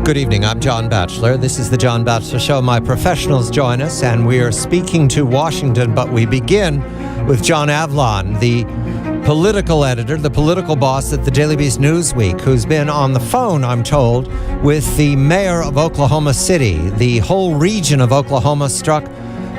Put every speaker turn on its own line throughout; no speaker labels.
Good evening, I'm John Batchelor. This is the John Batchelor Show. My professionals join us, and we are speaking to Washington, but we begin with John Avlon, the political editor, the political boss at the Daily Beast Newsweek, who's been on the phone, I'm told, with the mayor of Oklahoma City. The whole region of Oklahoma struck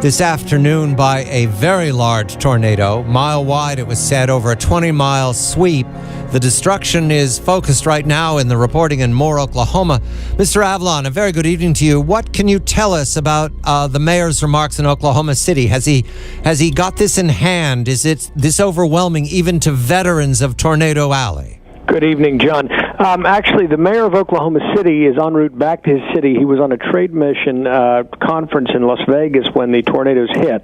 this afternoon by a very large tornado, mile wide, it was said, over a 20-mile sweep. The destruction is focused right now in the reporting in Moore, Oklahoma. Mr. Avlon, a very good evening to you. What can you tell us about the mayor's remarks in Oklahoma City? Has he got this in hand? Is it this overwhelming even to veterans of Tornado Alley?
Good evening, John. Actually, the mayor of Oklahoma City is en route back to his city. He was on a trade mission conference in Las Vegas when the tornadoes hit.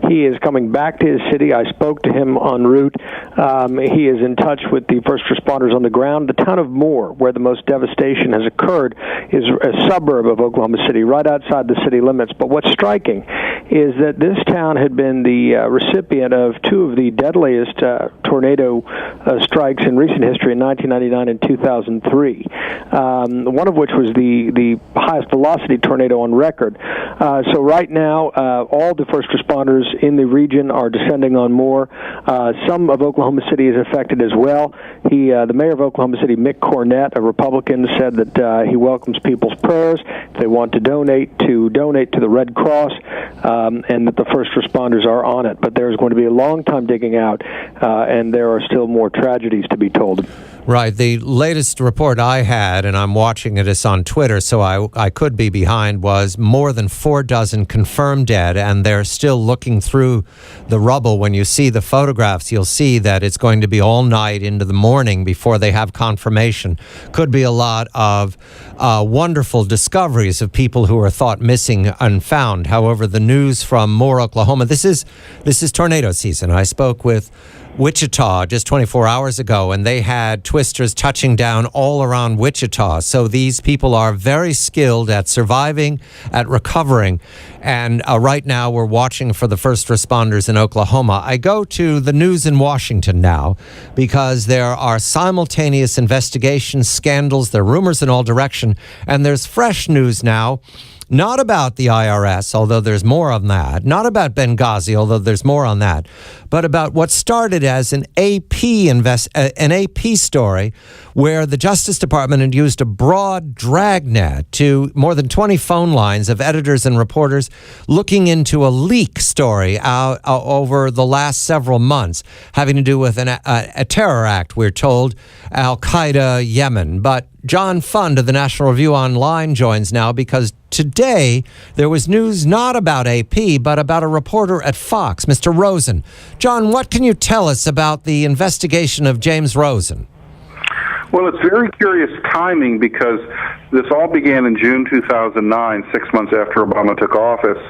He is coming back to his city. I spoke to him en route. He is in touch with the first responders on the ground. The town of Moore, where the most devastation has occurred, is a suburb of Oklahoma City, right outside the city limits. But what's striking is that this town had been the recipient of two of the deadliest tornado strikes in recent history in 1999 and 2003, one of which was the highest velocity tornado on record. So right now, all the first responders in the region are descending on Moore. Some of Oklahoma City is affected as well. The mayor of Oklahoma City, Mick Cornett, a Republican, said that he welcomes people's prayers if they want to donate to the Red Cross, and that the first responders are on it. But there's going to be a long time digging out, and there are still more tragedies to be told.
Right. The latest report I had, and I'm watching it on Twitter, so I could be behind, was more than 4 dozen confirmed dead, and they're still looking through the rubble. When you see the photographs, you'll see that it's going to be all night into the morning before they have confirmation. Could be a lot of wonderful discoveries of people who are thought missing and found. However, the news from Moore, Oklahoma, this is tornado season. I spoke with Wichita just 24 hours ago, and they had twisters touching down all around Wichita. So these people are very skilled at surviving, at recovering. And right now we're watching for the first responders in Oklahoma. I go to the news in Washington now because there are simultaneous investigations, scandals, there are rumors in all direction, and there's fresh news now. Not about the IRS, although there's more on that. Not about Benghazi, although there's more on that. But about what started as an AP story where the Justice Department had used a broad dragnet to more than 20 phone lines of editors and reporters looking into a leak story over the last several months having to do with a terror act, we're told, Al-Qaeda, Yemen. But John Fund of the National Review Online joins now because today there was news not about AP, but about a reporter at Fox, Mr. Rosen. John, what can you tell us about the investigation of James Rosen?
Well, it's very curious timing because this all began in June 2009, 6 months after Obama took office.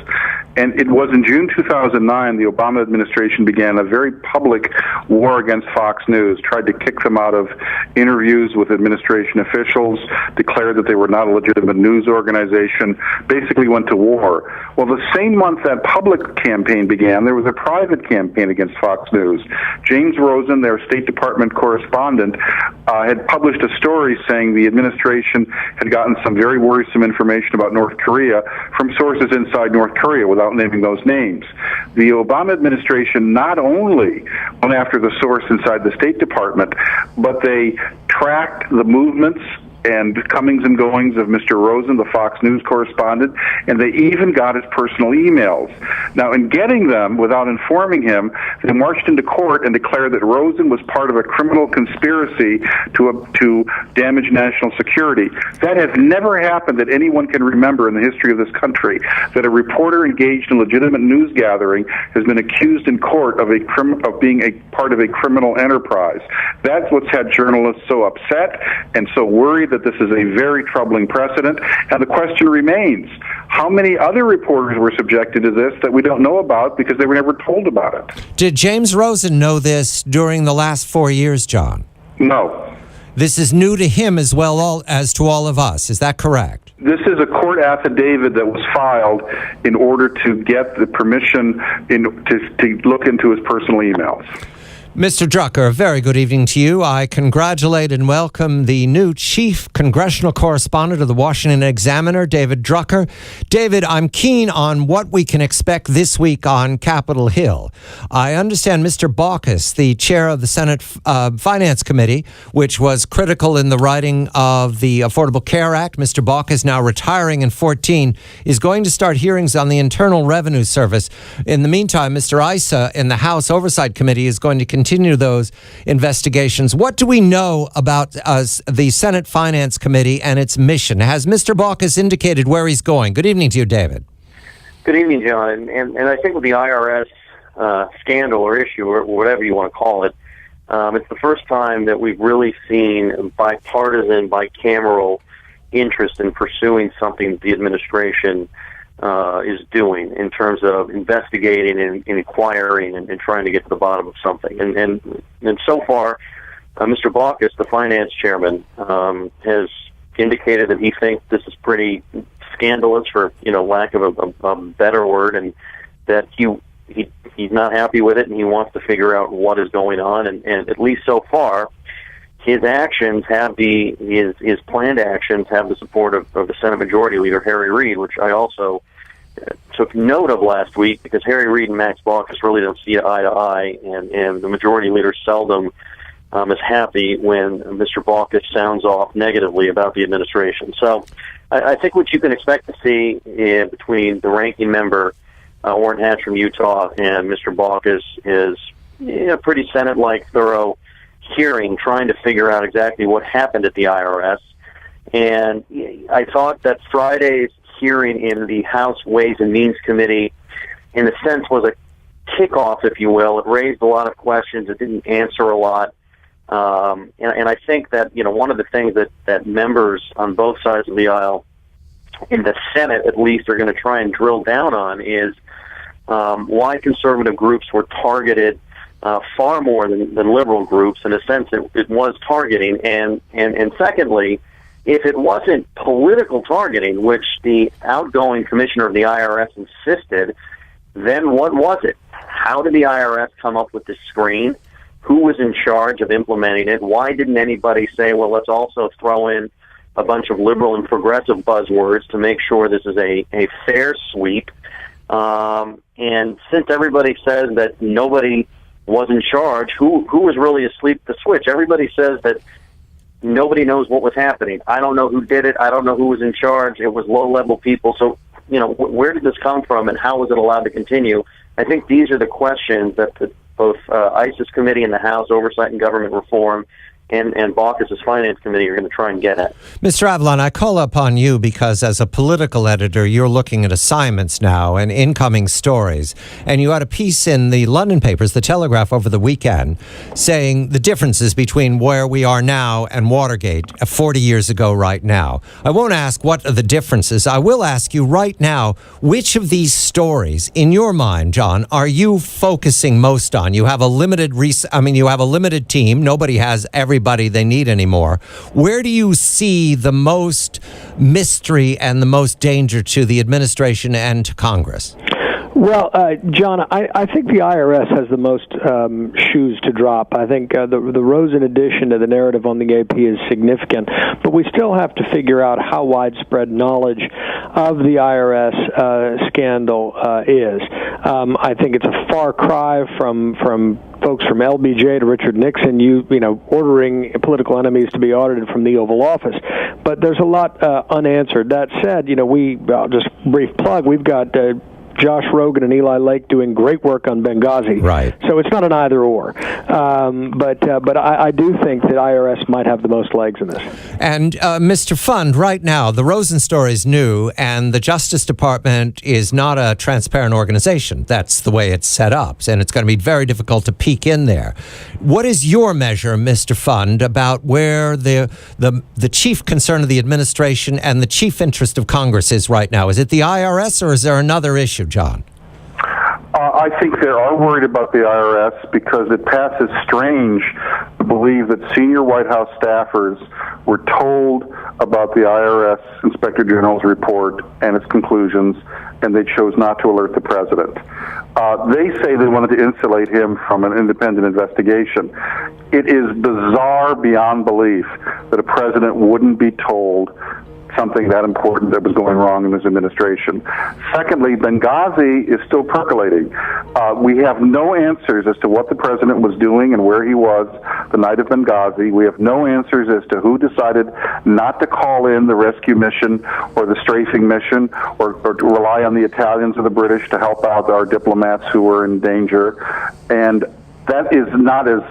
And it was in June 2009 the Obama administration began a very public war against Fox News, tried to kick them out of interviews with administration officials, declared that they were not a legitimate news organization, basically went to war. Well, the same month that public campaign began, there was a private campaign against Fox News. James Rosen, their State Department correspondent, had published a story saying the administration had gotten some very worrisome information about North Korea from sources inside North Korea without naming those names. The Obama administration not only went after the source inside the State Department, but they tracked the movements and comings and goings of Mr. Rosen, the Fox News correspondent, and they even got his personal emails. Now, in getting them, without informing him, they marched into court and declared that Rosen was part of a criminal conspiracy to damage national security. That has never happened that anyone can remember in the history of this country, that a reporter engaged in legitimate news gathering has been accused in court of being a part of a criminal enterprise. That's what's had journalists so upset and so worried that this is a very troubling precedent. And the question remains, how many other reporters were subjected to this that we don't know about because they were never told about it?
Did James Rosen know this during the last 4 years, John?
No.
This is new to him as well as to all of us. Is that correct?
This is a court affidavit that was filed in order to get the permission to look into his personal emails.
Mr. Drucker, a very good evening to you. I congratulate and welcome the new chief congressional correspondent of the Washington Examiner, David Drucker. David, I'm keen on what we can expect this week on Capitol Hill. I understand Mr. Baucus, the chair of the Senate Finance Committee, which was critical in the writing of the Affordable Care Act. Mr. Baucus, now retiring in 2014, is going to start hearings on the Internal Revenue Service. In the meantime, Mr. Issa in the House Oversight Committee is going to continue those investigations. What do we know about the Senate Finance Committee and its mission? Has Mr. Baucus indicated where he's going? Good evening to you, David.
Good evening, John. And I think with the IRS scandal or issue or whatever you want to call it, it's the first time that we've really seen bipartisan, bicameral interest in pursuing something that the administration is doing in terms of investigating and inquiring and trying to get to the bottom of something. And so far, Mr. Baucus, the finance chairman, has indicated that he thinks this is pretty scandalous, for lack of a better word, and that he's not happy with it, and he wants to figure out what is going on. And at least so far, his actions have his planned actions have the support of the Senate Majority Leader Harry Reid, which I also took note of last week, because Harry Reid and Max Baucus really don't see eye to eye, and the Majority Leader seldom is happy when Mr. Baucus sounds off negatively about the administration. So I think what you can expect to see between the ranking member, Orrin Hatch from Utah, and Mr. Baucus is a pretty Senate-like, thorough hearing, trying to figure out exactly what happened at the IRS. And I thought that Friday's hearing in the House Ways and Means Committee, in a sense, was a kickoff, if you will. It raised a lot of questions. It didn't answer a lot. And I think that, one of the things that members on both sides of the aisle, in the Senate at least, are going to try and drill down on is why conservative groups were targeted far more than liberal groups. In a sense, it was targeting. And secondly, if it wasn't political targeting, which the outgoing commissioner of the IRS insisted, then what was it? How did the IRS come up with this screen? Who was in charge of implementing it? Why didn't anybody say, well, let's also throw in a bunch of liberal and progressive buzzwords to make sure this is a fair sweep? And since everybody says that nobody was in charge, who was really asleep at the switch? Everybody says that nobody knows what was happening. I don't know who did it. I don't know who was in charge. It was low-level people. So, where did this come from, and how was it allowed to continue? I think these are the questions that both ISIS Committee and the House Oversight and Government Reform and Baucus' Finance Committee are going to try and get at.
Mr. Avlon, I call upon you because as a political editor, you're looking at assignments now and incoming stories. And you had a piece in the London papers, The Telegraph, over the weekend, saying the differences between where we are now and Watergate 40 years ago right now. I won't ask what are the differences. I will ask you right now, which of these stories, in your mind, John, are you focusing most on? You have a limited you have a limited team. Nobody has everybody they need anymore. Where do you see the most mystery and the most danger to the administration and to Congress?
Well, John, I think the IRS has the most shoes to drop. I think the Rosen addition to the narrative on the AP is significant, but we still have to figure out how widespread knowledge of the IRS scandal is. I think it's a far cry from folks from LBJ to Richard Nixon, ordering political enemies to be audited from the Oval Office. But there's a lot unanswered. That said, I'll just brief plug, we've got Josh Rogan and Eli Lake doing great work on Benghazi.
Right.
So it's not an either or. But I do think that IRS might have the most legs in this.
And Mr. Fund, right now, the Rosen story is new, and the Justice Department is not a transparent organization. That's the way it's set up, and it's going to be very difficult to peek in there. What is your measure, Mr. Fund, about where the chief concern of the administration and the chief interest of Congress is right now? Is it the IRS, or is there another issue, John?
I think they are worried about the IRS because it passes strange to believe that senior White House staffers were told about the IRS Inspector General's report and its conclusions, and they chose not to alert the president. They say they wanted to insulate him from an independent investigation. It is bizarre beyond belief that a president wouldn't be told something that important that was going wrong in his administration. Secondly, Benghazi is still percolating. We have no answers as to what the president was doing and where he was the night of Benghazi. We have no answers as to who decided not to call in the rescue mission or the strafing mission or to rely on the Italians or the British to help out our diplomats who were in danger. And that is not as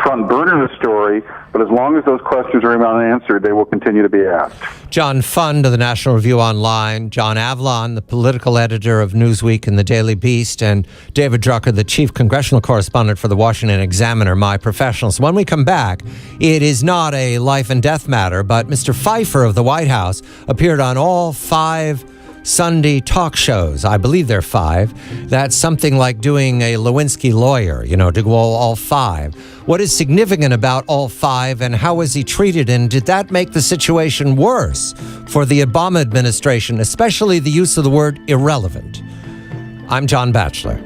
front burner the story, but as long as those questions remain unanswered, they will continue to be asked.
John Fund of the National Review Online, John Avlon, the political editor of Newsweek and the Daily Beast, and David Drucker, the chief congressional correspondent for the Washington Examiner, my professionals. When we come back, it is not a life and death matter, but Mr. Pfeiffer of the White House appeared on all 5 Sunday talk shows. I believe there are 5. That's something like doing a Lewinsky lawyer, to go all 5. What is significant about all 5 and how was he treated? And did that make the situation worse for the Obama administration, especially the use of the word irrelevant? I'm John Batchelor.